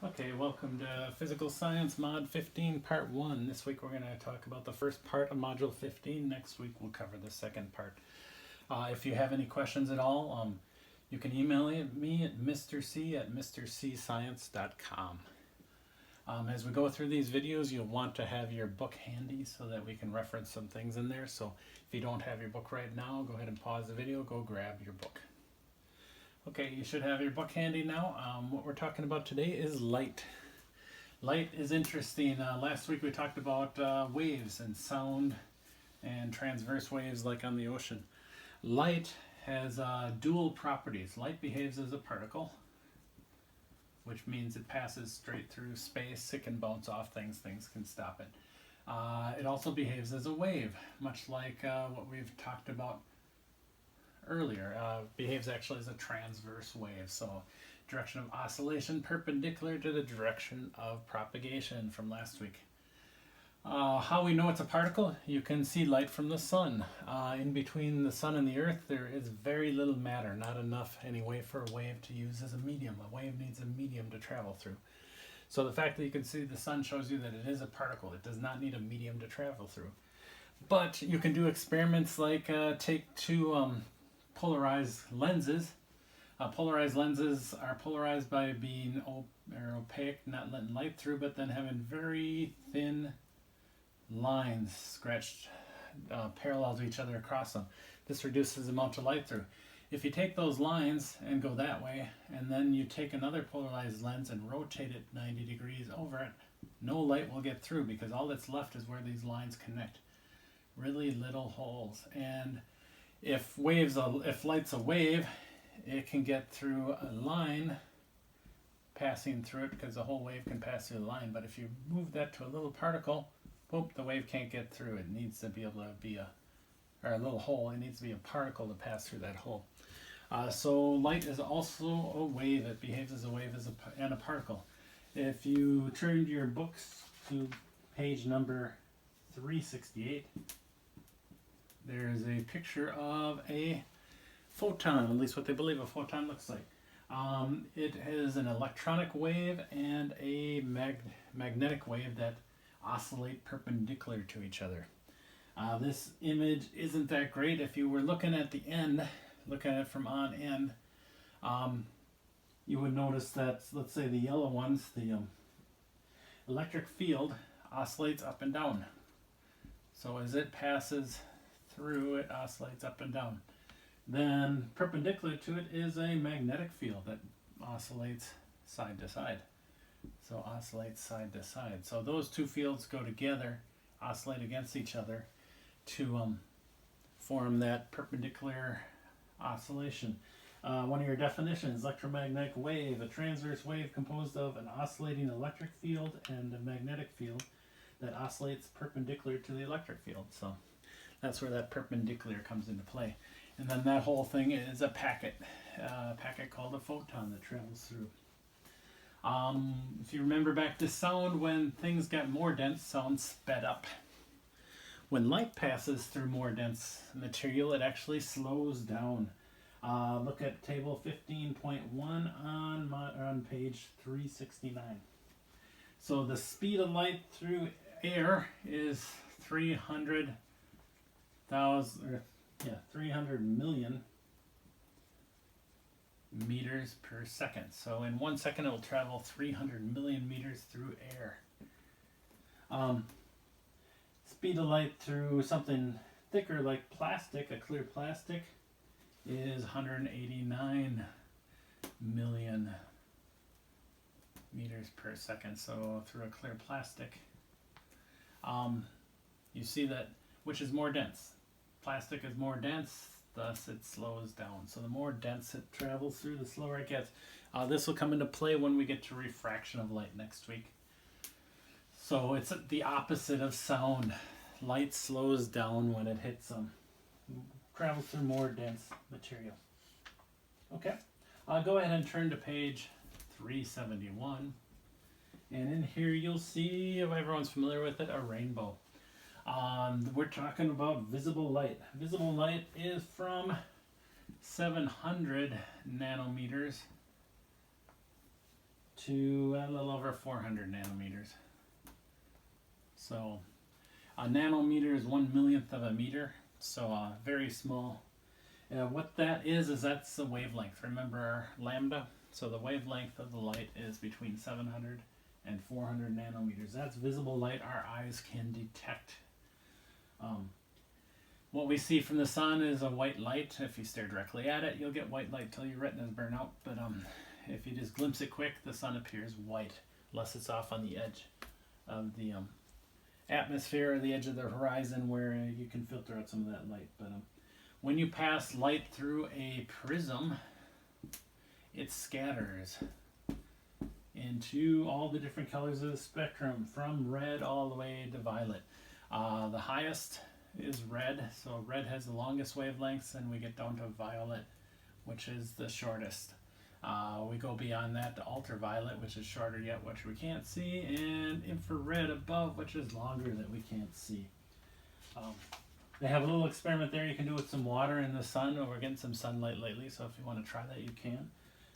Okay, welcome to Physical Science Mod 15 Part 1. This week we're going to talk about the first part of Module 15. Next week we'll cover the second part. If you have any questions at all, you can email me at mrc@mrcscience.com. As we go through these videos, you'll want to have your book handy so that we can reference some things in there. So if you don't have your book right now, go ahead and pause the video, go grab your book. Okay, you should have your book handy now. What we're talking about today is light. Light is interesting. Last week we talked about waves and sound and transverse waves like on the ocean. Light has dual properties. Light behaves as a particle, which means it passes straight through space. It can bounce off things. Things can stop it. It also behaves as a wave, much like what we've talked about earlier. Behaves actually as a transverse wave, so direction of oscillation perpendicular to the direction of propagation from last week. How we know it's a particle? You can see light from the sun. In between the sun and the earth there is very little matter, not enough anyway for a wave to use as a medium. A wave needs a medium to travel through. So the fact that you can see the sun shows you that it is a particle. It does not need a medium to travel through. But you can do experiments like take two polarized lenses. Polarized lenses are polarized by being opaque, not letting light through, but then having very thin lines scratched parallel to each other across them. This reduces the amount of light through. If you take those lines and go that way, and then you take another polarized lens and rotate it 90 degrees over it, no light will get through because all that's left is where these lines connect. Really little holes. And if light's a wave, it can get through a line passing through it because the whole wave can pass through the line. But if you move that to a little particle, the wave can't get through. It needs to be able to be a little hole. It needs to be a particle to pass through that hole. So light is also a wave. It behaves as a wave and a particle. If you turned your books to page number 368, there's a picture of a photon, at least what they believe a photon looks like. It is an electronic wave and a magnetic wave that oscillate perpendicular to each other. This image isn't that great. If you were looking at the end, looking at it from on end, you would notice that, let's say the yellow ones, the electric field oscillates up and down. So as it passes through, it oscillates up and down. Then perpendicular to it is a magnetic field that oscillates side to side. So oscillates side to side. So those two fields go together, oscillate against each other to form that perpendicular oscillation. One of your definitions: electromagnetic wave, a transverse wave composed of an oscillating electric field and a magnetic field that oscillates perpendicular to the electric field. So that's where that perpendicular comes into play. And then that whole thing is a packet called a photon that travels through. If you remember back to sound, when things got more dense, sound sped up. When light passes through more dense material, it actually slows down. Look at table 15.1 on page 369. So the speed of light through air is 300 million meters per second. So in 1 second it will travel 300 million meters through air. Speed of light through something thicker like plastic, a clear plastic, is 189 million meters per second. So through a clear plastic, you see that, which is more dense? Plastic is more dense, thus it slows down. So the more dense it travels through, the slower it gets. This will come into play when we get to refraction of light next week. So it's the opposite of sound. Light slows down when it hits travels through more dense material. Okay, go ahead and turn to page 371. And in here you'll see, if everyone's familiar with it, a rainbow. We're talking about visible light. Visible light is from 700 nanometers to a little over 400 nanometers. So a nanometer is 1/1,000,000th of a meter, so very small. What that is that's the wavelength. Remember our lambda? So the wavelength of the light is between 700 and 400 nanometers. That's visible light our eyes can detect. What we see from the sun is a white light. If you stare directly at it, you'll get white light till your retinas burn out. But if you just glimpse it quick, the sun appears white, unless it's off on the edge of the atmosphere or the edge of the horizon where you can filter out some of that light. But when you pass light through a prism, it scatters into all the different colors of the spectrum, from red all the way to violet. The highest is red, so red has the longest wavelengths, and we get down to violet, which is the shortest. We go beyond that to ultraviolet, which is shorter yet, which we can't see, and infrared above, which is longer that we can't see. They have a little experiment there you can do with some water in the sun. We're getting some sunlight lately, so if you want to try that, you can.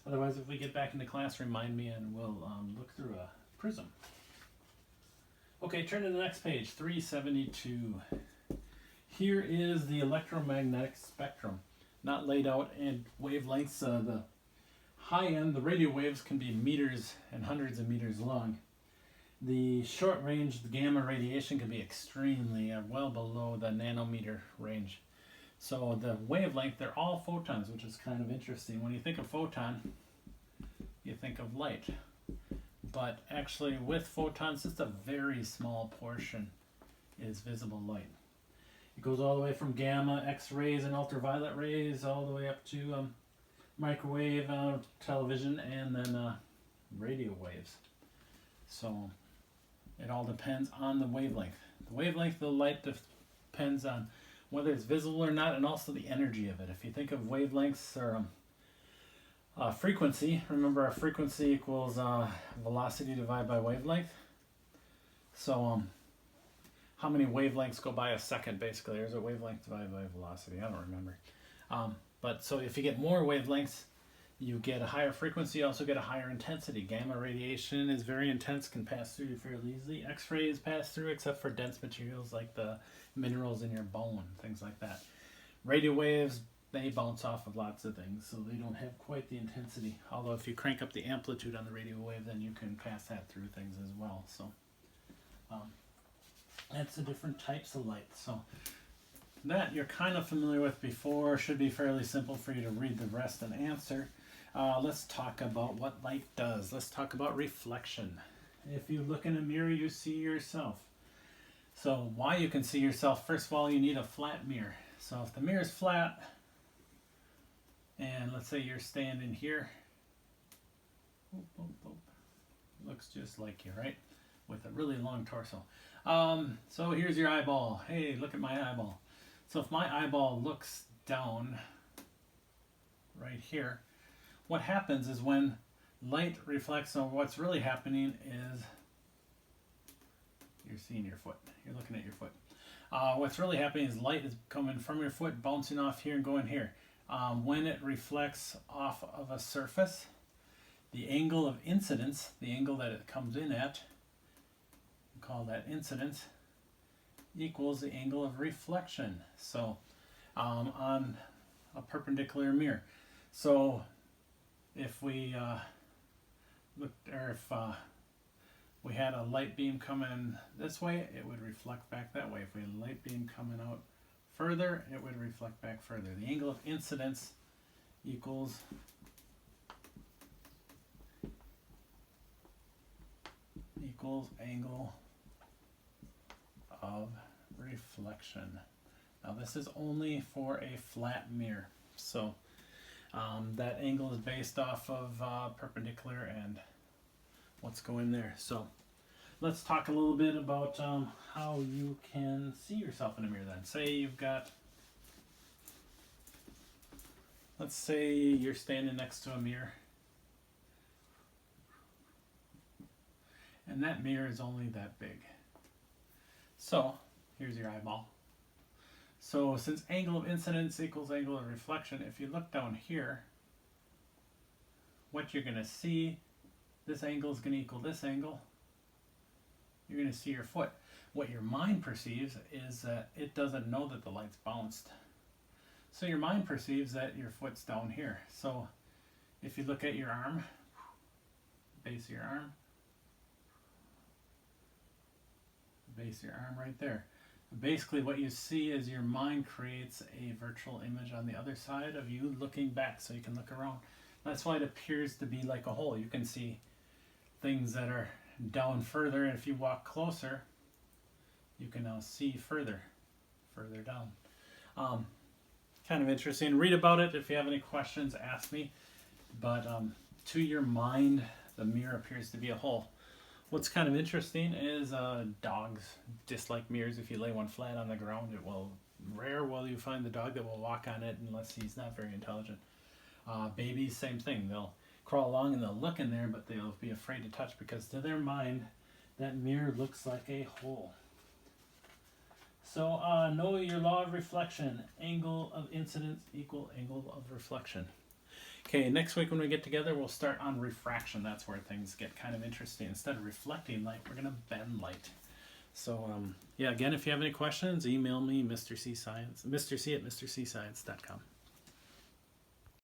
Otherwise, if we get back into class, remind me and we'll look through a prism. Okay, turn to the next page, 372. Here is the electromagnetic spectrum, not laid out in wavelengths. The high end, the radio waves, can be meters and hundreds of meters long. The short range, the gamma radiation, can be extremely well below the nanometer range. So the wavelength, they're all photons, which is kind of interesting. When you think of photon, you think of light. But actually with photons, just a very small portion is visible light. It goes all the way from gamma, X-rays, and ultraviolet rays, all the way up to microwave, television, and then radio waves. So it all depends on the wavelength. The wavelength of the light depends on whether it's visible or not, and also the energy of it. If you think of wavelengths or frequency, remember our frequency equals velocity divided by wavelength. So how many wavelengths go by a second, basically? There's a wavelength divided by velocity. I don't remember. But so if you get more wavelengths, you get a higher frequency, you also get a higher intensity. Gamma radiation is very intense, can pass through you fairly easily. X-rays pass through, except for dense materials like the minerals in your bone, things like that. Radio waves, they bounce off of lots of things, so they don't have quite the intensity. Although if you crank up the amplitude on the radio wave, then you can pass that through things as well. So that's the different types of light. So that you're kind of familiar with before, should be fairly simple for you to read the rest and answer. Let's talk about what light does. Let's talk about reflection. If you look in a mirror, you see yourself. So why you can see yourself, first of all, you need a flat mirror. So if the mirror is flat, and let's say you're standing here, looks just like you, right? With a really long torso. So here's your eyeball. Hey, look at my eyeball. So if my eyeball looks down right here, what happens is when light reflects, so what's really happening is you're seeing your foot. You're looking at your foot. What's really happening is light is coming from your foot, bouncing off here and going here. When it reflects off of a surface, the angle of incidence, the angle that it comes in at, we call that incidence, equals the angle of reflection. So on a perpendicular mirror. So if we looked, or if we had a light beam coming this way, it would reflect back that way. If we had a light beam coming out further, it would reflect back further. The angle of incidence equals angle of reflection. Now this is only for a flat mirror. So that angle is based off of perpendicular and what's going there. So let's talk a little bit about how you can see yourself in a mirror then. Say you've got, let's say you're standing next to a mirror, and that mirror is only that big. So here's your eyeball. So since angle of incidence equals angle of reflection, if you look down here, what you're going to see this angle is going to equal this angle. You're going to see your foot. What your mind perceives is that it doesn't know that the light's bounced. So your mind perceives that your foot's down here. So if you look at your arm, base of your arm, base of your arm right there. Basically what you see is your mind creates a virtual image on the other side of you looking back so you can look around. That's why it appears to be like a hole. You can see things that are down further, and if you walk closer, you can now see further down. Kind of interesting. Read about it. If you have any questions, ask me. But to your mind, the mirror appears to be a hole. What's kind of interesting is dogs dislike mirrors. If you lay one flat on the ground, it will rare will you find the dog that will walk on it unless he's not very intelligent. Babies, same thing. They'll crawl along and they'll look in there, but they'll be afraid to touch because to their mind, that mirror looks like a hole. So know your law of reflection. Angle of incidence equal angle of reflection. Okay, next week when we get together, we'll start on refraction. That's where things get kind of interesting. Instead of reflecting light, we're going to bend light. So, yeah, again, if you have any questions, email me, Mr. C at mrcscience.com.